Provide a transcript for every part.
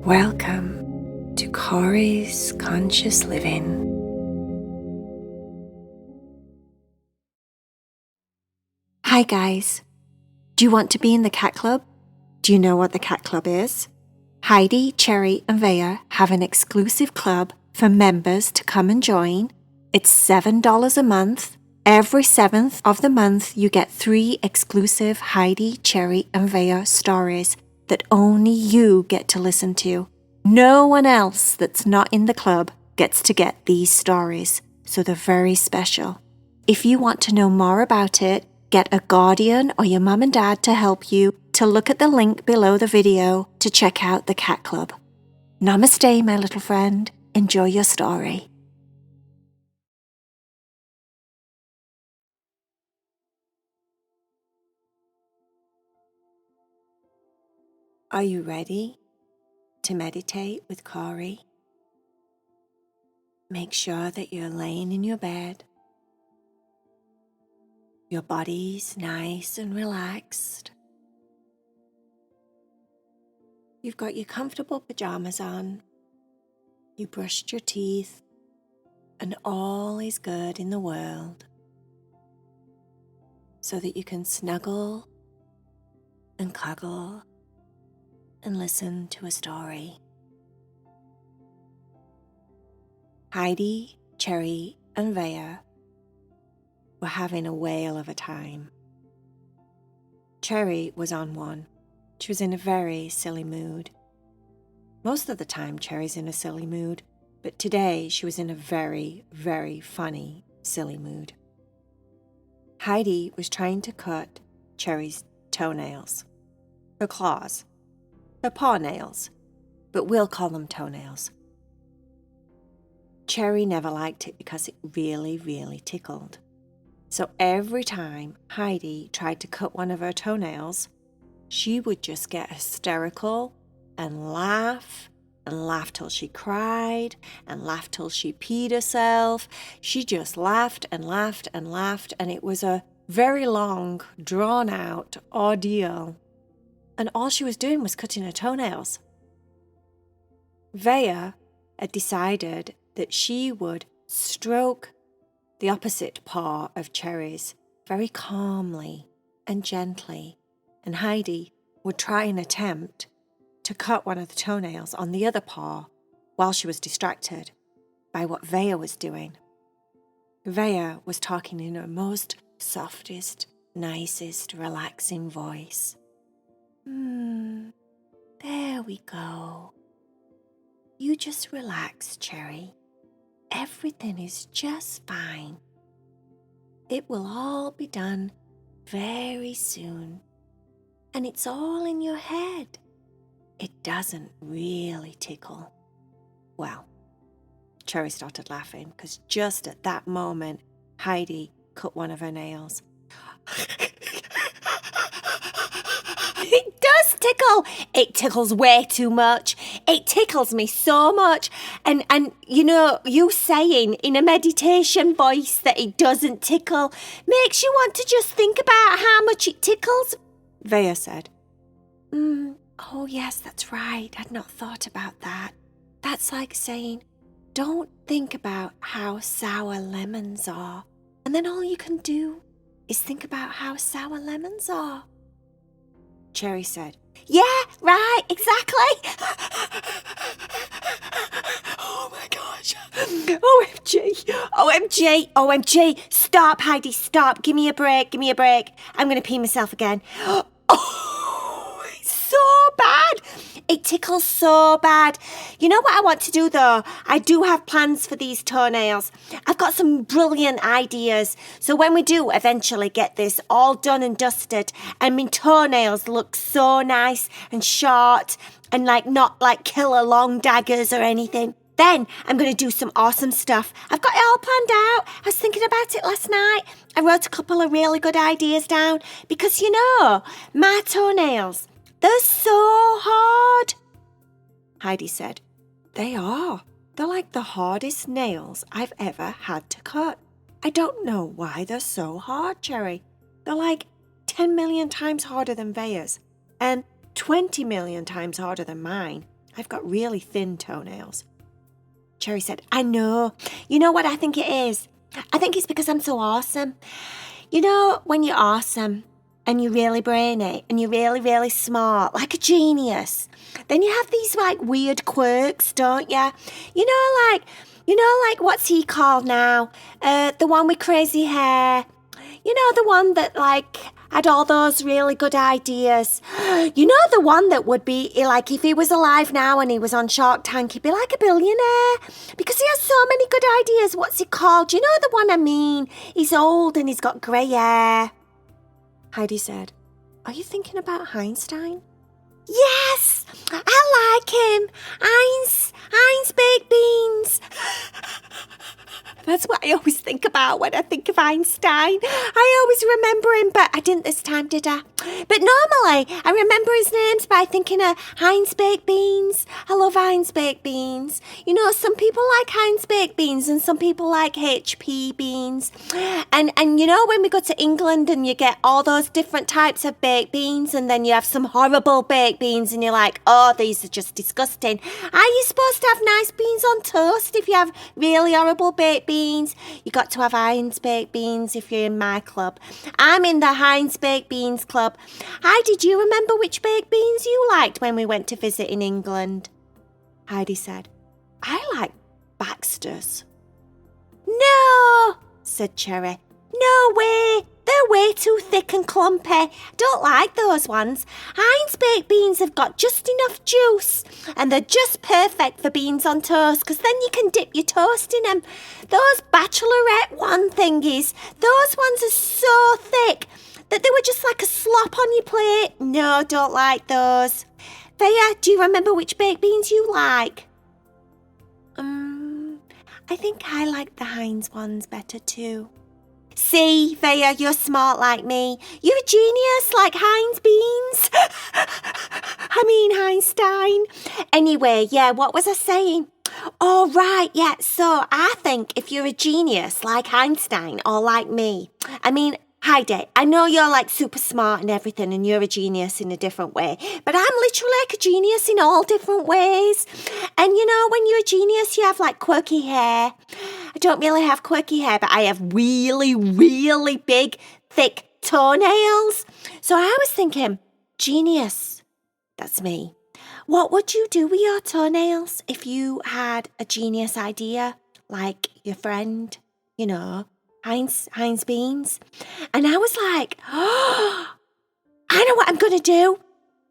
Welcome to Corey's Conscious Living. Hi guys, do you want to be in the cat club? Do you know what the cat club is? Heidi, Cherry and Vaya have an exclusive club for members to come and join. It's $7 a month. Every 7th of the month you get 3 exclusive Heidi, Cherry and Vaya stories that only you get to listen to. No one else that's not in the club gets to get these stories, so they're very special. If you want to know more about it, get a guardian or your mum and dad to help you to look at the link below the video to check out the cat club. Namaste, my little friend. Enjoy your story. Are you ready to meditate with Corey? Make sure that you're laying in your bed. Your body's nice and relaxed. You've got your comfortable pajamas on. You brushed your teeth, and all is good in the world, so that you can snuggle and cuddle and listen to a story. Heidi, Cherry, and Vaya were having a whale of a time. Cherry was on one. She was in a very silly mood. Most of the time, Cherry's in a silly mood, but today she was in a very, very funny, silly mood. Heidi was trying to cut Cherry's toenails, her claws, her paw nails, but we'll call them toenails. Cherry never liked it because it really, really tickled. So every time Heidi tried to cut one of her toenails, she would just get hysterical and laugh till she cried and laughed till she peed herself. She just laughed and laughed and laughed, and it was a very long, drawn-out ordeal. And all she was doing was cutting her toenails. Vaya had decided that she would stroke the opposite paw of Cherry's very calmly and gently, and Heidi would try and attempt to cut one of the toenails on the other paw while she was distracted by what Vaya was doing. Vaya was talking in her most softest, nicest, relaxing voice. There we go. You just relax, Cherry. Everything is just fine. It will all be done very soon. And it's all in your head. It doesn't really tickle. Well, Cherry started laughing because just at that moment, Heidi cut one of her nails. It does tickle. It tickles way too much. It tickles me so much. And you know, you saying in a meditation voice that it doesn't tickle makes you want to just think about how much it tickles. Vaya said, oh yes, that's right. I'd not thought about that. That's like saying, don't think about how sour lemons are. And then all you can do is think about how sour lemons are. Cherry said, yeah, right, exactly. Oh my gosh. OMG. Stop, Heidi, stop. Give me a break. I'm going to pee myself again. Oh, it's so bad. It tickles so bad. You know what I want to do though? I do have plans for these toenails. I've got some brilliant ideas. So when we do eventually get this all done and dusted and my toenails look so nice and short and not like killer long daggers or anything, then I'm going to do some awesome stuff. I've got it all planned out. I was thinking about it last night. I wrote a couple of really good ideas down because, you know, my toenails, they're so hard. Heidi said, they are. They're like the hardest nails I've ever had to cut. I don't know why they're so hard, Cherry. They're like 10 million times harder than Vaya's and 20 million times harder than mine. I've got really thin toenails. Cherry said, I know. You know what I think it is? I think it's because I'm so awesome. You know, when you're awesome and you're really brainy and you're really, really smart, like a genius, then you have these like weird quirks, don't you? You know, like what's he called now? The one with crazy hair. You know, the one that like had all those really good ideas. You know, the one that would be like, if he was alive now and he was on Shark Tank, he'd be like a billionaire because he has so many good ideas. What's he called? You know the one I mean? He's old and he's got grey hair. Heidi said, are you thinking about Einstein? Yes, I like him. Heinz baked beans. That's what I always think about when I think of Einstein. I always remember him, but I didn't this time, did I? But normally, I remember his names by thinking of Heinz baked beans. I love Heinz baked beans. You know, some people like Heinz baked beans and some people like HP beans. And you know, when we go to England and you get all those different types of baked beans and then you have some horrible baked beans and you're like, oh, these are just disgusting. Are you supposed to have nice beans on toast if you have really horrible baked beans? You got to have Heinz baked beans if you're in my club. I'm in the Heinz baked beans club. Heidi, do you remember which baked beans you liked when we went to visit in England? Heidi said, I like Baxter's. No, said Cherry. No way. They're way too thick and clumpy. Don't like those ones. Heinz baked beans have got just enough juice and they're just perfect for beans on toast because then you can dip your toast in them. Those bachelorette one thingies, those ones are so thick that they were just like a slop on your plate. No, don't like those. Vaya, do you remember which baked beans you like? I think I like the Heinz ones better too. See, Vaya, you're smart like me. You're a genius like Heinz beans. I mean Einstein. Anyway, yeah, what was I saying? Oh, right, yeah. So I think if you're a genius like Einstein or like me, I mean, Heidi, I know you're like super smart and everything and you're a genius in a different way, but I'm literally like a genius in all different ways. And you know, when you're a genius, you have like quirky hair. I don't really have quirky hair, but I have really, really big, thick toenails. So I was thinking, genius, that's me. What would you do with your toenails if you had a genius idea, like your friend, you know, Heinz beans? And I was like, oh, I know what I'm going to do,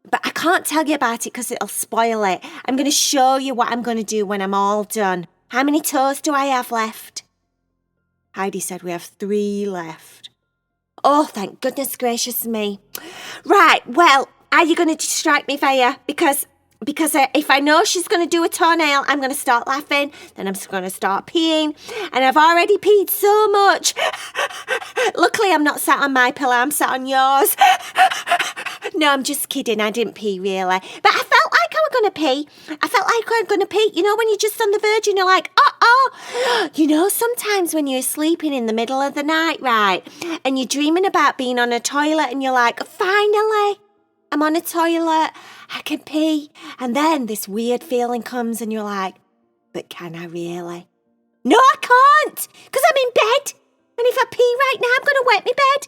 but I can't tell you about it because it'll spoil it. I'm going to show you what I'm going to do when I'm all done. How many toes do I have left? Heidi said we have 3 left. Oh, thank goodness gracious me. Right, well, are you going to distract me, Vaya? Because if I know she's going to do a toenail, I'm going to start laughing, then I'm going to start peeing, and I've already peed so much. Luckily, I'm not sat on my pillow, I'm sat on yours. No, I'm just kidding, I didn't pee really. But I felt like I was going to pee. I felt like I was going to pee. You know, when you're just on the verge and you're like, uh-oh. You know, sometimes when you're sleeping in the middle of the night, right, and you're dreaming about being on a toilet and you're like, finally, I'm on a toilet, I can pee. And then this weird feeling comes and you're like, but can I really? No, I can't, because I'm in bed. And if I pee right now, I'm going to wet my bed.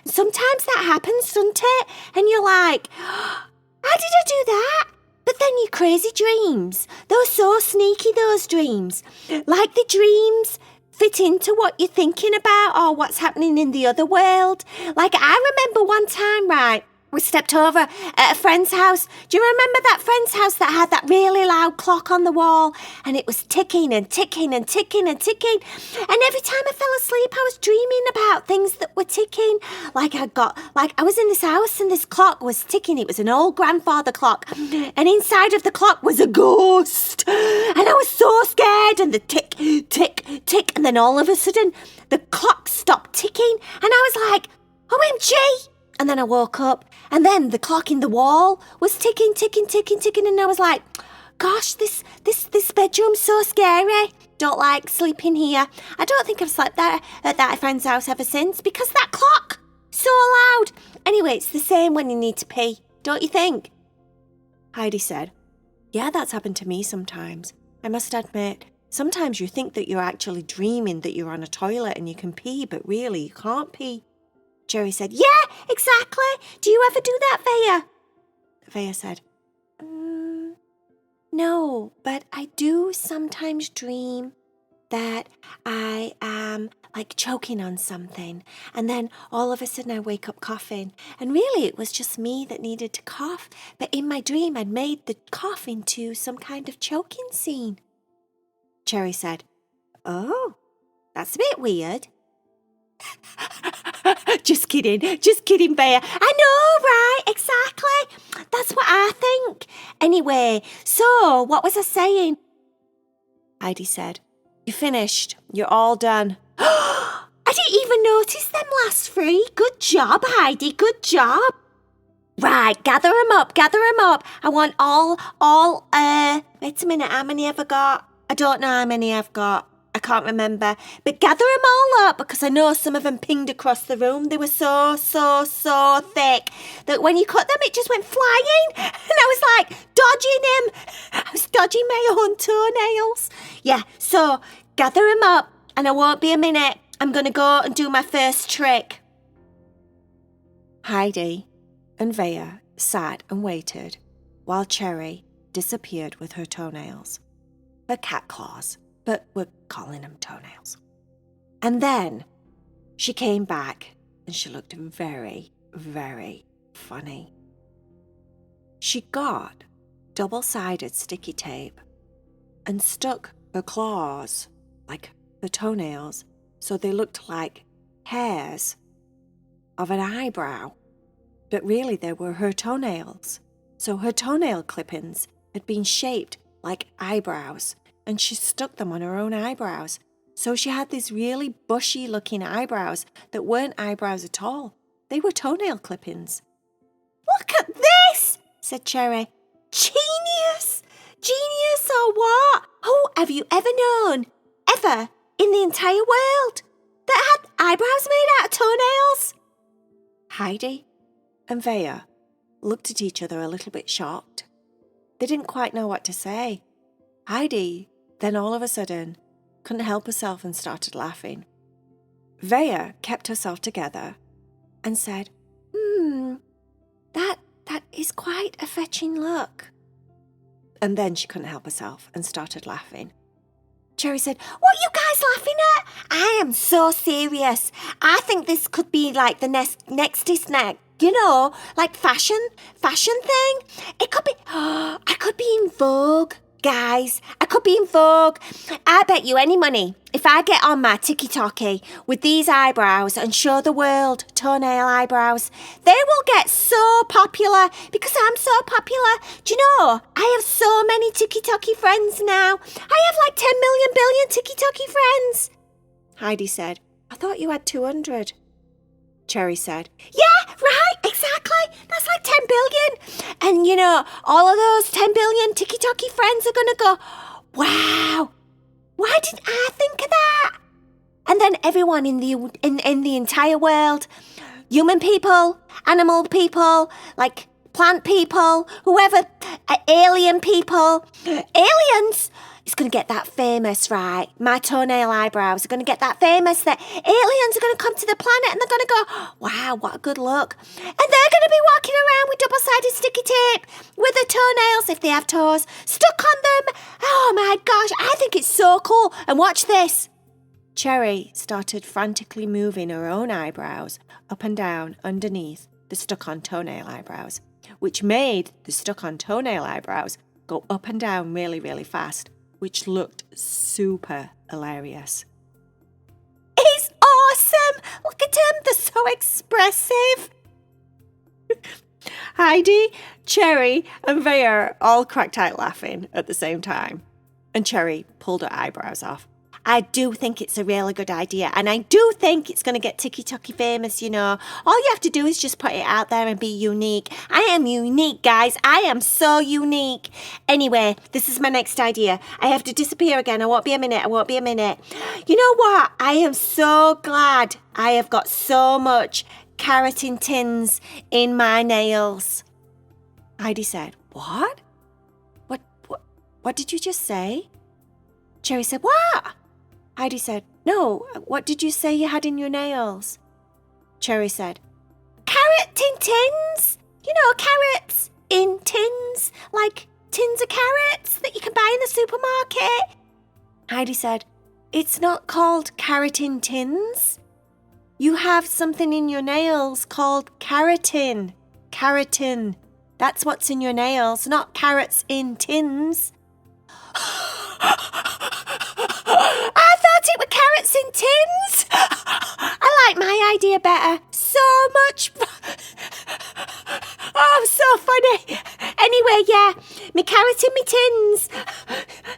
And sometimes that happens, doesn't it? And you're like, how did I do that? But then your crazy dreams, they're so sneaky, those dreams. Like the dreams fit into what you're thinking about or what's happening in the other world. Like I remember one time, right, we stepped over at a friend's house. Do you remember that friend's house that had that really loud clock on the wall? And it was ticking and ticking and ticking and ticking. And every time I fell asleep, I was dreaming about things that were ticking. Like I was in this house and this clock was ticking. It was an old grandfather clock. And inside of the clock was a ghost. And I was so scared. And the tick, tick, tick. And then all of a sudden, the clock stopped ticking. And I was like, OMG. And then I woke up, and then the clock in the wall was ticking, ticking, ticking, ticking, and I was like, gosh, this bedroom's so scary. Don't like sleeping here. I don't think I've slept there at that friend's house ever since, because that clock, so loud. Anyway, it's the same when you need to pee, don't you think? Heidi said, Yeah, that's happened to me sometimes. I must admit, sometimes you think that you're actually dreaming that you're on a toilet and you can pee, but really you can't pee. Cherry said, yeah, exactly. Do you ever do that, Vaya? Vaya said, no, but I do sometimes dream that I am like choking on something, and then all of a sudden I wake up coughing, and really it was just me that needed to cough, but in my dream I'd made the cough into some kind of choking scene. Cherry said, oh, that's a bit weird. Just kidding, Vaya. I know, right? Exactly. That's what I think. Anyway, so what was I saying? Heidi said, you finished. You're all done. I didn't even notice them last three. Good job, Heidi. Good job. Right, gather them up. I want wait a minute, how many have I got? I don't know how many I've got. I can't remember. But gather them all up because I know some of them pinged across the room. They were so thick that when you cut them, it just went flying. And I was like dodging him. I was dodging my own toenails. Yeah, so gather them up and I won't be a minute. I'm going to go and do my first trick. Heidi and Vaya sat and waited while Cherry disappeared with her toenails. Her cat claws, but we're calling them toenails. And then she came back and she looked very, very funny. She got double-sided sticky tape and stuck her claws, like the toenails, so they looked like hairs of an eyebrow. But really they were her toenails. So her toenail clippings had been shaped like eyebrows, and she stuck them on her own eyebrows. So she had these really bushy looking eyebrows that weren't eyebrows at all. They were toenail clippings. Look at this, said Cherry. Genius! Genius or what? Who have you ever known, ever, in the entire world, that had eyebrows made out of toenails? Heidi and Vaya looked at each other a little bit shocked. They didn't quite know what to say. Heidi, then all of a sudden, couldn't help herself and started laughing. Vaya kept herself together and said, that is quite a fetching look. And then she couldn't help herself and started laughing. Cherry said, what are you guys laughing at? I am so serious. I think this could be like the next is next. You know, like fashion thing. It could be, I could be in Vogue, guys. I could be in Vogue. I bet you any money, if I get on my tiki-toki with these eyebrows and show the world toenail eyebrows, they will get so popular because I'm so popular. Do you know, I have so many tiki-toki friends now. I have like 10 million billion tiki-toki friends. Heidi said, I thought you had 200. Cherry said, yeah, right, exactly. That's like 10 billion. And, you know, all of those 10 billion tiki-toki friends are going to go, wow, why didn't I think of that? And then everyone in the entire world, human people, animal people, like plant people, whoever, alien people, aliens, is going to get that famous, right? My toenail eyebrows are going to get that famous that aliens are going to come to the planet and they're going to go, wow, what a good look. And they're going to be walking around with double-sided sticky tape with their toenails, if they have toes, stuck on them. Oh my gosh, I think it's so cool. And watch this. Cherry started frantically moving her own eyebrows up and down underneath the stuck-on toenail eyebrows, which made the stuck-on toenail eyebrows go up and down really, really fast, which looked super hilarious. It's awesome! Look at them, they're so expressive. Heidi, Cherry, and Vaya all cracked out laughing at the same time. And Cherry pulled her eyebrows off. I do think it's a really good idea, and I do think it's going to get tiki-toki famous, you know. All you have to do is just put it out there and be unique. I am unique, guys. I am so unique. Anyway, this is my next idea. I have to disappear again. I won't be a minute. You know what? I am so glad I have got so much keratin tins in my nails. Heidi said, what? What did you just say? Cherry said, what? Heidi said, no, what did you say you had in your nails? Cherry said, carrot in tins. You know, carrots in tins, like tins of carrots that you can buy in the supermarket. Heidi said, it's not called carrot in tins. You have something in your nails called keratin. Keratin. That's what's in your nails, not carrots in tins. I thought it were carrots in tins. I like my idea better. So much. Oh, so funny. Anyway, yeah, me carrot in me tins.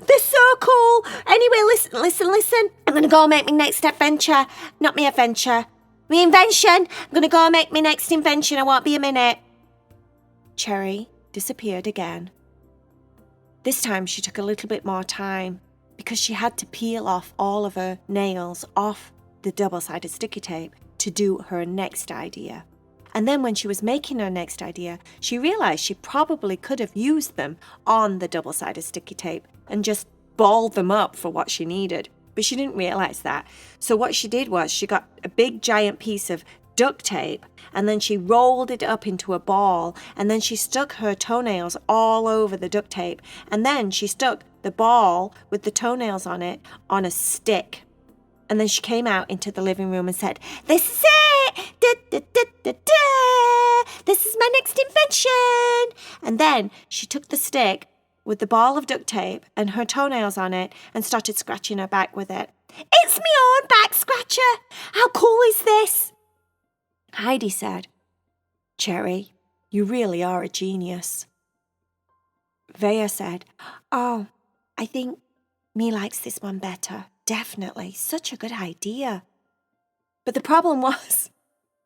They're so cool. Anyway, listen. I'm going to go make my next adventure. Not my adventure. My invention. I'm going to go make my next invention. I won't be a minute. Cherry disappeared again. This time she took a little bit more time because she had to peel off all of her nails off the double-sided sticky tape to do her next idea. And then when she was making her next idea, she realized she probably could have used them on the double-sided sticky tape and just balled them up for what she needed. But she didn't realize that. So what she did was she got a big giant piece of duct tape and then she rolled it up into a ball and then she stuck her toenails all over the duct tape and then she stuck the ball with the toenails on it on a stick. And then she came out into the living room and said, this is it! Da, da, da, da, da. This is my next invention! And then she took the stick with the ball of duct tape and her toenails on it and started scratching her back with it. It's me own back scratcher! How cool is this? Heidi said, Cherry, you really are a genius. Vaya said, oh, I think me likes this one better. Definitely, such a good idea. But the problem was,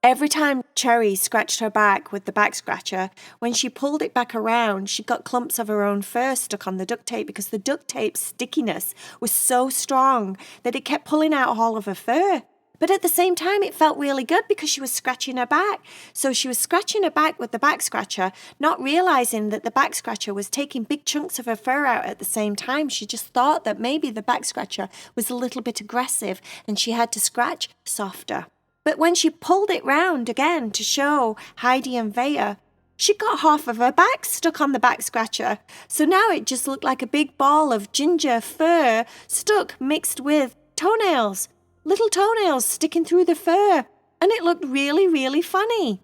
every time Cherry scratched her back with the back scratcher, when she pulled it back around, she got clumps of her own fur stuck on the duct tape because the duct tape's stickiness was so strong that it kept pulling out all of her fur. But at the same time, it felt really good because she was scratching her back. So she was scratching her back with the back scratcher, not realizing that the back scratcher was taking big chunks of her fur out at the same time. She just thought that maybe the back scratcher was a little bit aggressive and she had to scratch softer. But when she pulled it round again to show Heidi and Vaya, she got half of her back stuck on the back scratcher. So now it just looked like a big ball of ginger fur stuck mixed with toenails. Little toenails sticking through the fur, and it looked really, really funny.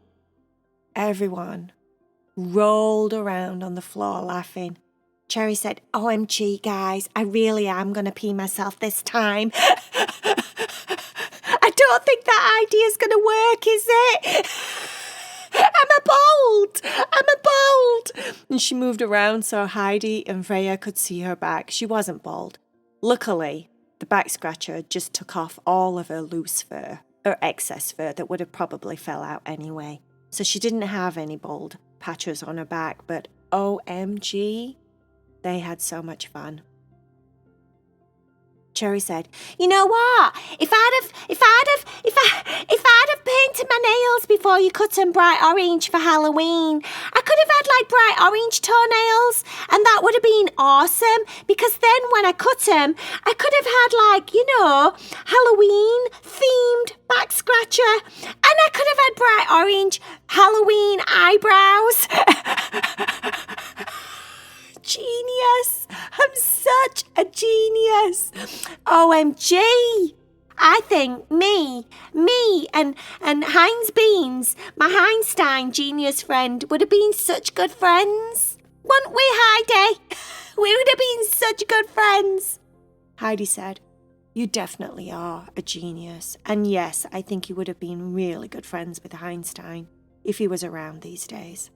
Everyone rolled around on the floor laughing. Cherry said, OMG, guys, I really am going to pee myself this time. I don't think that idea's going to work, is it? I'm a bold. And she moved around so Heidi and Freya could see her back. She wasn't bald. Luckily, the back scratcher just took off all of her loose fur, or excess fur that would have probably fell out anyway. So she didn't have any bald patches on her back, but OMG, they had so much fun. Cherry said, you know what? If I'd have painted my nails before you cut them bright orange for Halloween, I could have had like bright orange toenails and that would have been awesome because then when I cut them, I could have had like, you know, Halloween themed back scratcher and I could have had bright orange Halloween eyebrows. Genius. I'm such a genius. OMG. I think me and Heinz Beans, my Heinstein genius friend, would have been such good friends. Wouldn't we, Heidi? We would have been such good friends. Heidi said, you definitely are a genius. And yes, I think you would have been really good friends with Heinstein if he was around these days.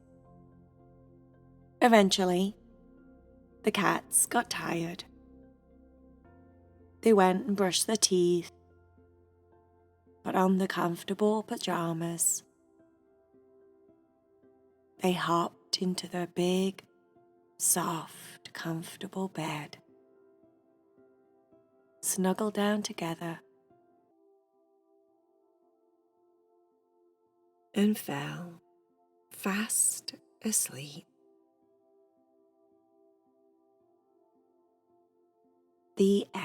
Eventually, the cats got tired. They went and brushed their teeth, put on the comfortable pajamas. They hopped into their big, soft, comfortable bed, snuggled down together, and fell fast asleep. The end.